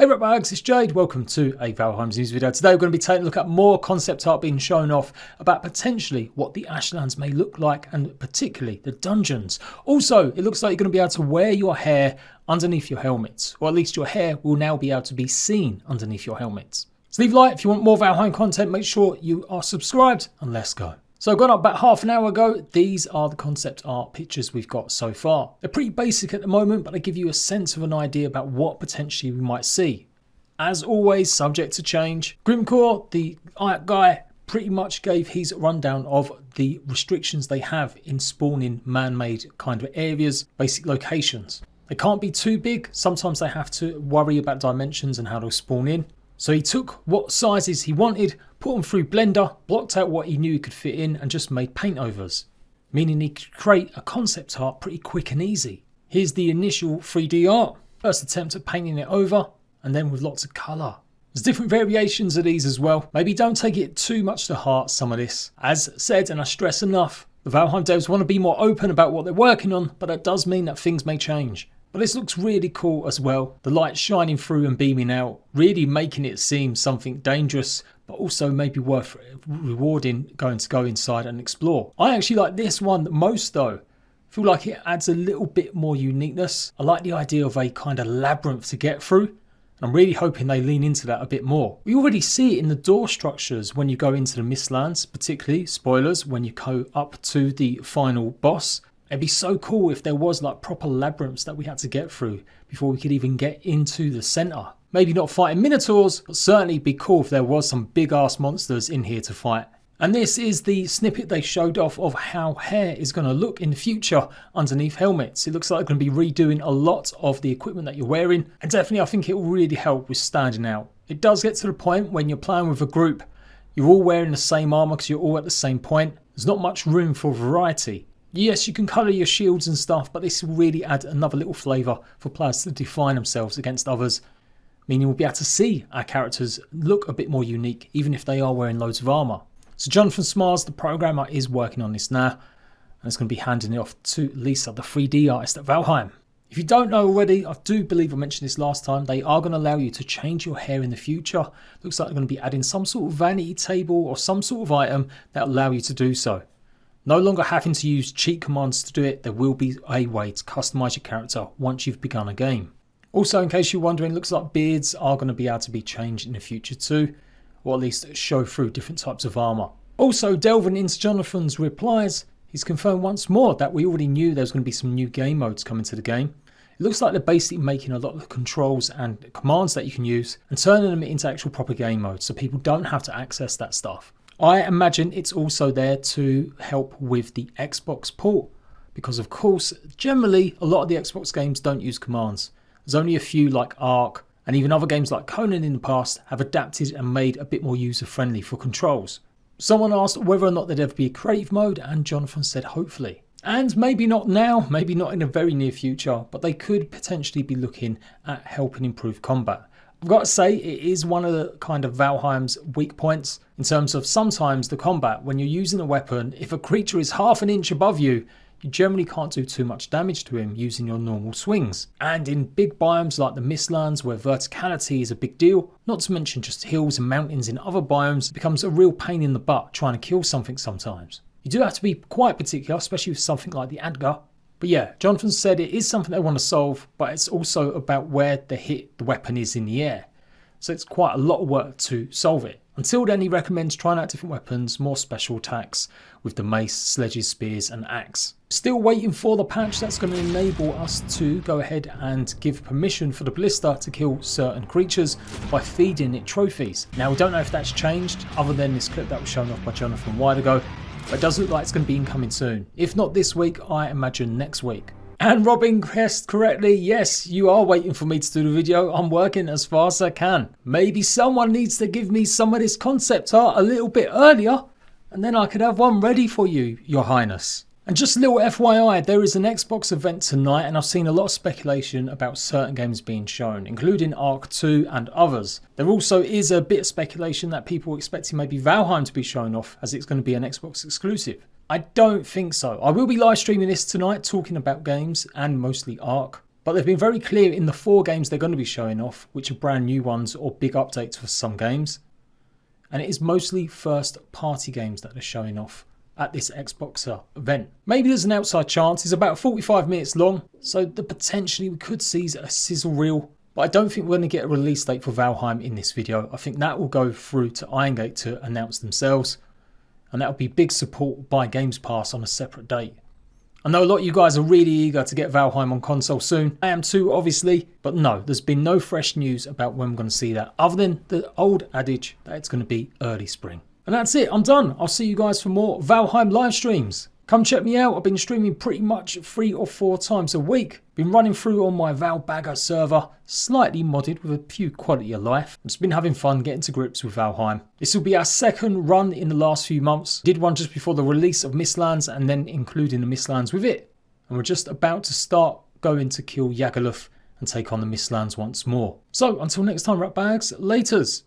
Hey Bags, it's Jade. Welcome to a Valheim's news video. Today we're going to be taking a look at more concept art being shown off about potentially what the Ashlands may look like and particularly the dungeons. Also, it looks like you're going to be able to wear your hair underneath your helmets, or at least your hair will now be able to be seen underneath your helmets. So leave a like if you want more Valheim content. Make sure you are subscribed and let's go. So I got up about half an hour ago. These are the concept art pictures we've got so far. They're pretty basic at the moment, but they give you a sense of an idea about what potentially we might see. As always, subject to change. Grimcore, the art guy, pretty much gave his rundown of the restrictions they have in spawning man-made kind of areas, basic locations. They can't be too big. Sometimes they have to worry about dimensions and how they'll spawn in. So he took what sizes he wanted, put them through Blender, blocked out what he knew he could fit in and just made paint overs, meaning he could create a concept art pretty quick and easy. Here's the initial 3D art, first attempt at painting it over, and then with lots of colour. There's different variations of these as well. Maybe don't take it too much to heart, some of this. As said, and I stress enough, the Valheim devs want to be more open about what they're working on, but that does mean that things may change. But this looks really cool as well. The light shining through and beaming out, really making it seem something dangerous, but also maybe worth rewarding going to go inside and explore. I actually like this one most though. I feel like it adds a little bit more uniqueness. I like the idea of a kind of labyrinth to get through. I'm really hoping they lean into that a bit more. We already see it in the door structures when you go into the Mistlands, particularly, spoilers, when you go up to the final boss. It'd be so cool if there was like proper labyrinths that we had to get through before we could even get into the centre. Maybe not fighting minotaurs, but certainly be cool if there was some big ass monsters in here to fight. And this is the snippet they showed off of how hair is going to look in the future underneath helmets. It looks like they're going to be redoing a lot of the equipment that you're wearing. And definitely I think it will really help with standing out. It does get to the point when you're playing with a group, you're all wearing the same armour because you're all at the same point. There's not much room for variety. Yes, you can colour your shields and stuff, but this will really add another little flavour for players to define themselves against others. Meaning we'll be able to see our characters look a bit more unique, even if they are wearing loads of armour. So Jonathan Smars, the programmer, is working on this now, and it's going to be handing it off to Lisa, the 3D artist at Valheim. If you don't know already, I do believe I mentioned this last time, they are going to allow you to change your hair in the future. Looks like they're going to be adding some sort of vanity table or some sort of item that will allow you to do so. No longer having to use cheat commands to do it, there will be a way to customise your character once you've begun a game. Also, in case you're wondering, looks like beards are going to be able to be changed in the future too, or at least show through different types of armour. Also, delving into Jonathan's replies, he's confirmed once more that we already knew there was going to be some new game modes coming to the game. It looks like they're basically making a lot of the controls and commands that you can use and turning them into actual proper game modes so people don't have to access that stuff. I imagine it's also there to help with the Xbox port because of course generally a lot of the Xbox games don't use commands. There's only a few like Ark and even other games like Conan in the past have adapted and made a bit more user friendly for controls. Someone asked whether or not there'd ever be a creative mode and Jonathan said hopefully. And maybe not now, maybe not in the very near future, but they could potentially be looking at helping improve combat. I've got to say, it is one of the kind of Valheim's weak points in terms of sometimes the combat. When you're using a weapon, if a creature is half an inch above you, you generally can't do too much damage to him using your normal swings. And in big biomes like the Mistlands where verticality is a big deal, not to mention just hills and mountains in other biomes, it becomes a real pain in the butt trying to kill something sometimes. You do have to be quite particular, especially with something like the Adgar. But yeah, Jonathan said it is something they want to solve, but it's also about where the hit the weapon is in the air. So it's quite a lot of work to solve it. Until then, he recommends trying out different weapons, more special attacks with the mace, sledges, spears and axe. Still waiting for the patch that's going to enable us to go ahead and give permission for the ballista to kill certain creatures by feeding it trophies. Now we don't know if that's changed other than this clip that was shown off by Jonathan a while ago. But it does look like it's going to be incoming soon. If not this week, I imagine next week. And Robin guessed correctly, yes, you are waiting for me to do the video. I'm working as fast as I can. Maybe someone needs to give me some of this concept art a little bit earlier, and then I could have one ready for you, Your Highness. And just a little FYI, there is an Xbox event tonight and I've seen a lot of speculation about certain games being shown, including Ark 2 and others. There also is a bit of speculation that people are expecting maybe Valheim to be shown off as it's going to be an Xbox exclusive. I don't think so. I will be live streaming this tonight talking about games and mostly Ark. But they've been very clear in the 4 games they're going to be showing off, which are brand new ones or big updates for some games. And it is mostly first party games that they're showing off at this Xboxer event. Maybe there's an outside chance. It's about 45 minutes long, so the potentially we could see a sizzle reel. But I don't think we're going to get a release date for Valheim in this video. I think that will go through to Iron Gate to announce themselves. And that will be big support by Games Pass on a separate date. I know a lot of you guys are really eager to get Valheim on console soon. I am too, obviously. But no, there's been no fresh news about when we're going to see that, other than the old adage that it's going to be early spring. And that's it. I'm done. I'll see you guys for more Valheim live streams. Come check me out. I've been streaming pretty much 3 or 4 times a week. Been running through on my Valbagger server, slightly modded with a few quality of life. I've just been having fun getting to grips with Valheim. This will be our second run in the last few months. Did one just before the release of Mistlands and then including the Mistlands with it. And we're just about to start going to kill Yagaloth and take on the Mistlands once more. So until next time, rat bags, laters.